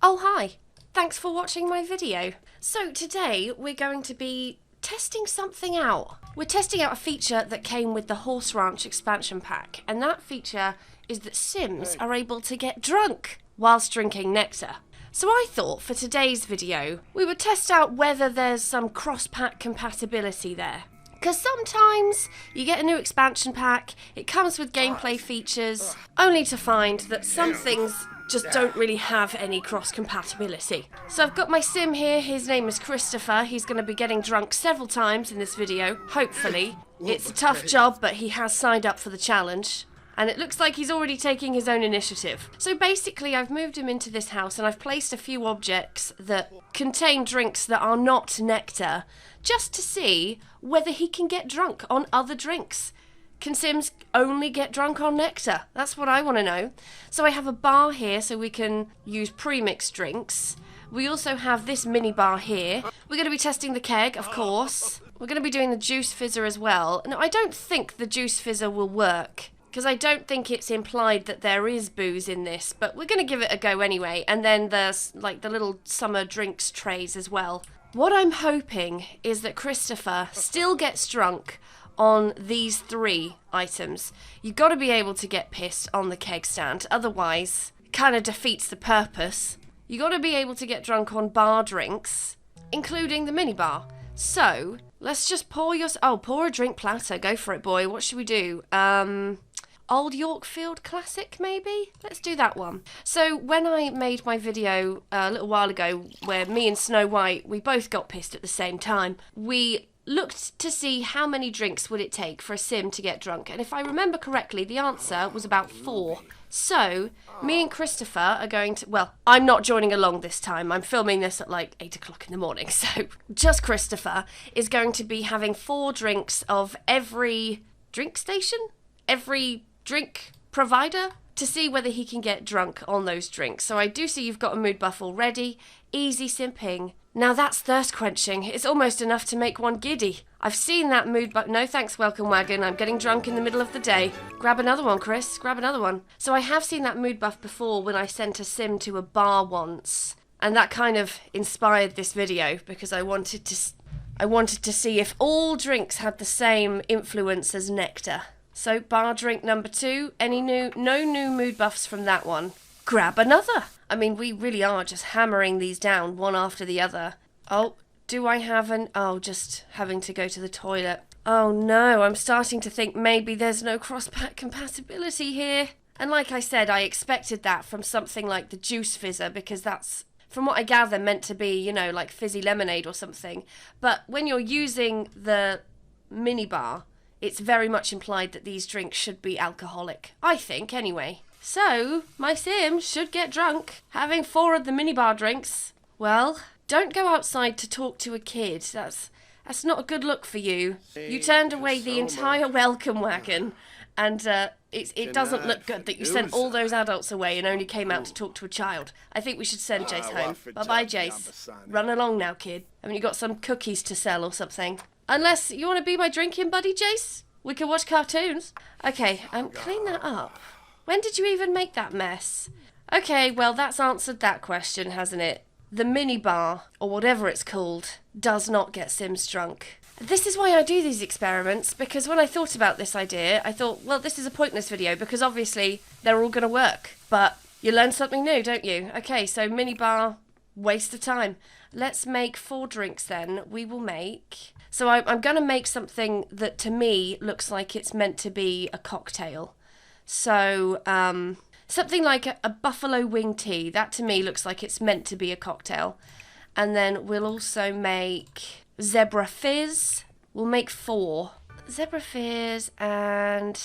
Oh hi, thanks for watching my video. So today we're going to be testing something out. We're testing out a feature that came with the Horse Ranch expansion pack, and that feature is that Sims are able to get drunk whilst drinking nectar. So I thought for today's video we would test out whether there's some cross-pack compatibility there. Because sometimes you get a new expansion pack, it comes with gameplay features, only to find that some things just don't really have any cross-compatibility. So I've got my sim here, his name is Christopher. He's going to be getting drunk several times in this video, hopefully. It's a tough job, but he has signed up for the challenge. And it looks like he's already taking his own initiative. So basically I've moved him into this house and I've placed a few objects that contain drinks that are not nectar, just to see whether he can get drunk on other drinks. Can Sims only get drunk on nectar? That's what I want to know. So I have a bar here so we can use pre-mixed drinks. We also have this mini bar here. We're going to be testing the keg, of course. We're going to be doing the juice fizzer as well. Now, I don't think the juice fizzer will work, because I don't think it's implied that there is booze in this, but we're going to give it a go anyway. And then there's like the little summer drinks trays as well. What I'm hoping is that Christopher still gets drunk on these three items. You've got to be able to get pissed on the keg stand, otherwise it kind of defeats the purpose. You've got to be able to get drunk on bar drinks, including the mini bar. So let's just pour a drink platter. Go for it, boy. What should we do? Old Yorkfield Classic, maybe? Let's do that one. So when I made my video a little while ago where me and Snow White, we both got pissed at the same time, we looked to see how many drinks would it take for a sim to get drunk. And if I remember correctly, the answer was about 4. So me and Christopher are going to, well, I'm not joining along this time. I'm filming this at like 8 o'clock in the morning. So just Christopher is going to be having 4 drinks of every drink station, every drink provider, to see whether he can get drunk on those drinks. So I do see you've got a mood buff already. Easy simping. Now that's thirst quenching. It's almost enough to make one giddy. I've seen that mood buff. No thanks, welcome wagon. I'm getting drunk in the middle of the day. Grab another one, Chris. Grab another one. So I have seen that mood buff before when I sent a sim to a bar once. And that kind of inspired this video because I wanted to see if all drinks had the same influence as nectar. So bar drink number 2, no new mood buffs from that one. Grab another. I mean, we really are just hammering these down one after the other. Oh, do I have just having to go to the toilet. Oh no, I'm starting to think maybe there's no cross-pack compatibility here. And like I said, I expected that from something like the juice fizzer, because that's, from what I gather, meant to be, you know, like fizzy lemonade or something. But when you're using the mini bar, it's very much implied that these drinks should be alcoholic. I think, anyway. So, my sim should get drunk, having 4 of the minibar drinks. Well, don't go outside to talk to a kid. That's not a good look for you. You turned away the entire welcome wagon, and it doesn't look good that you sent all those adults away and only came out to talk to a child. I think we should send Jace home. Bye-bye, Jace. Run along now, kid. Haven't you got some cookies to sell or something? Unless you want to be my drinking buddy, Jace? We can watch cartoons. Okay, clean that up. When did you even make that mess? Okay, well, that's answered that question, hasn't it? The mini bar, or whatever it's called, does not get Sims drunk. This is why I do these experiments, because when I thought about this idea, I thought, well, this is a pointless video, because obviously they're all going to work. But you learn something new, don't you? Okay, so mini bar, waste of time. Let's make 4 drinks then. We will make... So I'm going to make something that to me looks like it's meant to be a cocktail. So something like a buffalo wing tea. That to me looks like it's meant to be a cocktail. And then we'll also make zebra fizz. We'll make 4. Zebra fizz and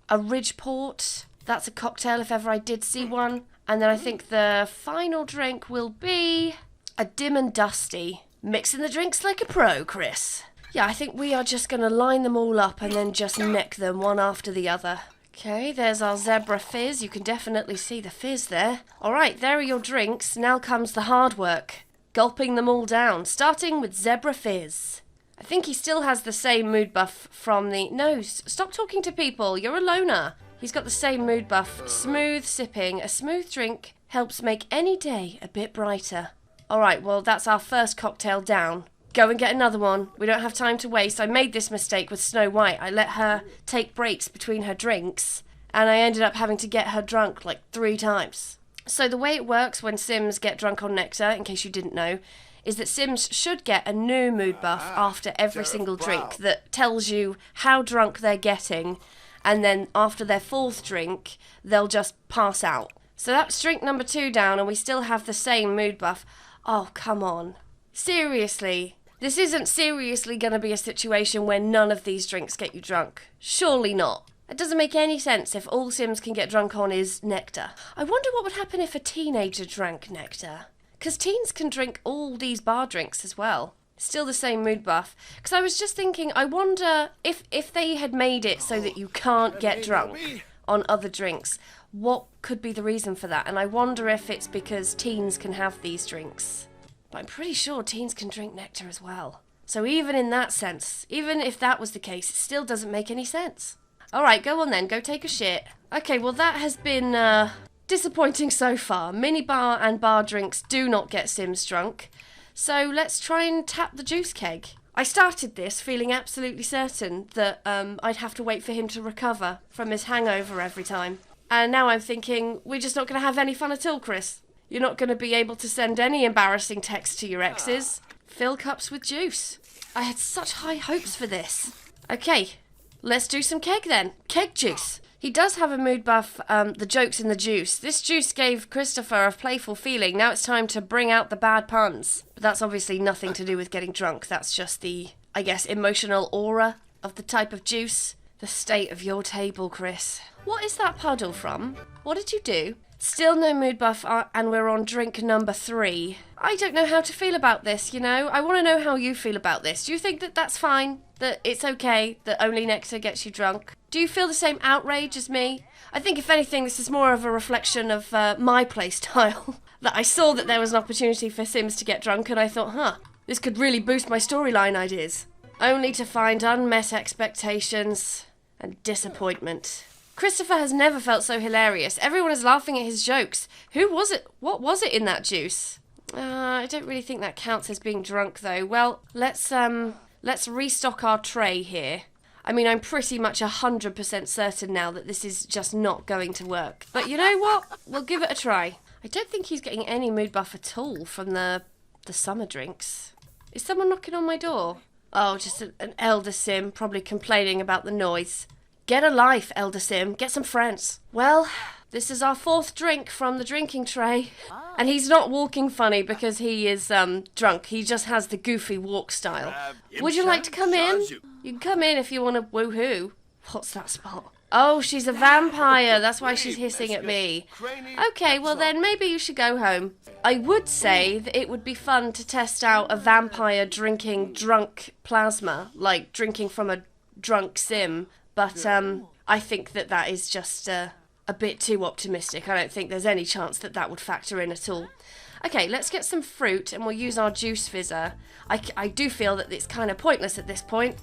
a Ridgeport. That's a cocktail if ever I did see one. And then I think the final drink will be a dim and dusty. Mixing the drinks like a pro, Chris. Yeah, I think we are just going to line them all up and then just neck them one after the other. Okay, there's our zebra fizz. You can definitely see the fizz there. All right, there are your drinks. Now comes the hard work. Gulping them all down, starting with zebra fizz. I think he still has the same mood buff from the... No, stop talking to people. You're a loner. He's got the same mood buff. Smooth sipping. A smooth drink helps make any day a bit brighter. Alright, well that's our first cocktail down. Go and get another one. We don't have time to waste. I made this mistake with Snow White. I let her take breaks between her drinks, and I ended up having to get her drunk like 3 times. So the way it works when Sims get drunk on nectar, in case you didn't know, is that Sims should get a new mood buff after every single drink that tells you how drunk they're getting, and then after their 4th drink, they'll just pass out. So that's drink number 2 down, and we still have the same mood buff. Oh, come on. Seriously. This isn't seriously going to be a situation where none of these drinks get you drunk. Surely not. It doesn't make any sense if all Sims can get drunk on is nectar. I wonder what would happen if a teenager drank nectar. Because teens can drink all these bar drinks as well. Still the same mood buff. Because I was just thinking, I wonder if they had made it so that you can't get drunk on other drinks, what could be the reason for that? And I wonder if it's because teens can have these drinks. But I'm pretty sure teens can drink nectar as well. So even in that sense, even if that was the case, it still doesn't make any sense. Alright, go on then, go take a shit. Okay, well that has been disappointing so far. Minibar and bar drinks do not get Sims drunk. So let's try and tap the juice keg. I started this feeling absolutely certain that I'd have to wait for him to recover from his hangover every time. And now I'm thinking, we're just not going to have any fun at all, Chris. You're not going to be able to send any embarrassing texts to your exes. Fill cups with juice. I had such high hopes for this. Okay, let's do some keg then. Keg juice. He does have a mood buff, the joke's in the juice. This juice gave Christopher a playful feeling. Now it's time to bring out the bad puns. But that's obviously nothing to do with getting drunk. That's just the, I guess, emotional aura of the type of juice. The state of your table, Chris. What is that puddle from? What did you do? Still no mood buff, and we're on drink number 3. I don't know how to feel about this, you know? I want to know how you feel about this. Do you think that that's fine? That it's okay that only nectar gets you drunk? Do you feel the same outrage as me? I think if anything, this is more of a reflection of my play style. That I saw that there was an opportunity for Sims to get drunk, and I thought, this could really boost my storyline ideas. Only to find unmet expectations and disappointment. Christopher has never felt so hilarious. Everyone is laughing at his jokes. Who was it? What was it in that juice? I don't really think that counts as being drunk, though. Well, let's restock our tray here. I mean, I'm pretty much 100% certain now that this is just not going to work. But you know what? We'll give it a try. I don't think he's getting any mood buff at all from the summer drinks. Is someone knocking on my door? Oh, just an elder Sim, probably complaining about the noise. Get a life, elder Sim. Get some friends. Well, this is our 4th drink from the drinking tray. And he's not walking funny because he is drunk. He just has the goofy walk style. Would you like to come in? You can come in if you want to woohoo. What's that spot? Oh, she's a vampire. That's why she's hissing at me. Okay, well then maybe you should go home. I would say that it would be fun to test out a vampire drinking drunk plasma, like drinking from a drunk Sim. But I think that is just a bit too optimistic. I don't think there's any chance that would factor in at all. Okay, let's get some fruit and we'll use our juice fizzer. I do feel that it's kind of pointless at this point.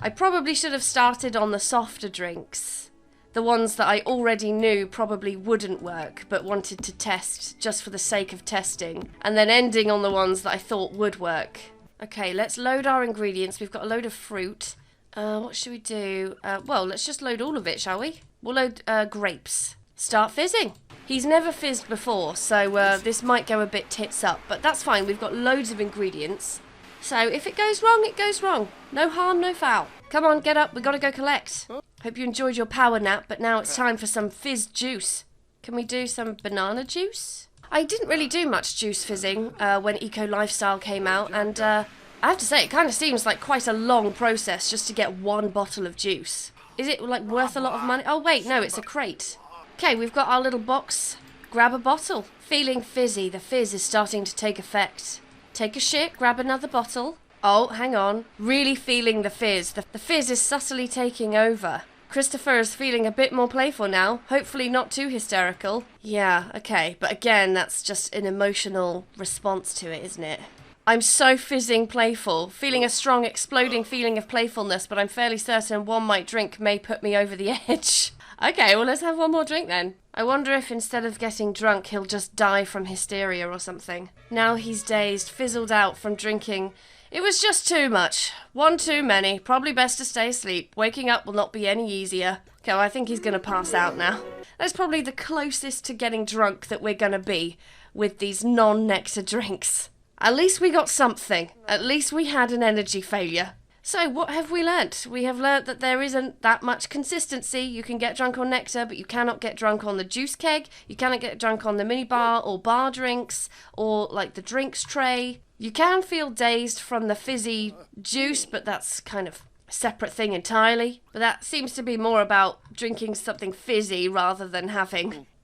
I probably should have started on the softer drinks. The ones that I already knew probably wouldn't work, but wanted to test just for the sake of testing. And then ending on the ones that I thought would work. Okay, let's load our ingredients. We've got a load of fruit. What should we do? Well, let's just load all of it, shall we? We'll load grapes. Start fizzing. He's never fizzed before, so this might go a bit tits up, but that's fine. We've got loads of ingredients. So if it goes wrong, it goes wrong. No harm, no foul. Come on, get up. We've got to go collect. Hope you enjoyed your power nap, but now it's time for some fizz juice. Can we do some banana juice? I didn't really do much juice fizzing when Eco Lifestyle came out, and I have to say, it kind of seems like quite a long process just to get 1 bottle of juice. Is it, like, worth a lot of money? Oh, wait, no, it's a crate. Okay, we've got our little box. Grab a bottle. Feeling fizzy. The fizz is starting to take effect. Take a shit, grab another bottle. Oh, hang on. Really feeling the fizz. The fizz is subtly taking over. Christopher is feeling a bit more playful now. Hopefully not too hysterical. Yeah, okay. But again, that's just an emotional response to it, isn't it? I'm so fizzing playful, feeling a strong exploding feeling of playfulness, but I'm fairly certain one might drink may put me over the edge. Okay, well, let's have one more drink then. I wonder if instead of getting drunk, he'll just die from hysteria or something. Now he's dazed, fizzled out from drinking. It was just too much. One too many. Probably best to stay asleep. Waking up will not be any easier. Okay, well, I think he's going to pass out now. That's probably the closest to getting drunk that we're going to be with these non-nectar drinks. At least we got something. At least we had an energy failure. So what have we learnt? We have learnt that there isn't that much consistency. You can get drunk on nectar, but you cannot get drunk on the juice keg. You cannot get drunk on the mini bar or bar drinks or like the drinks tray. You can feel dazed from the fizzy juice, but that's kind of a separate thing entirely. But that seems to be more about drinking something fizzy rather than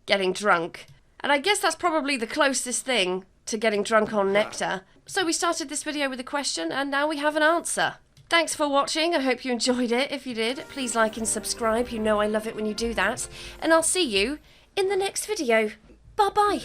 getting drunk. And I guess that's probably the closest thing to getting drunk on nectar. So we started this video with a question and now we have an answer. Thanks for watching. I hope you enjoyed it. If you did, please like and subscribe. You know I love it when you do that. And I'll see you in the next video. Bye-bye.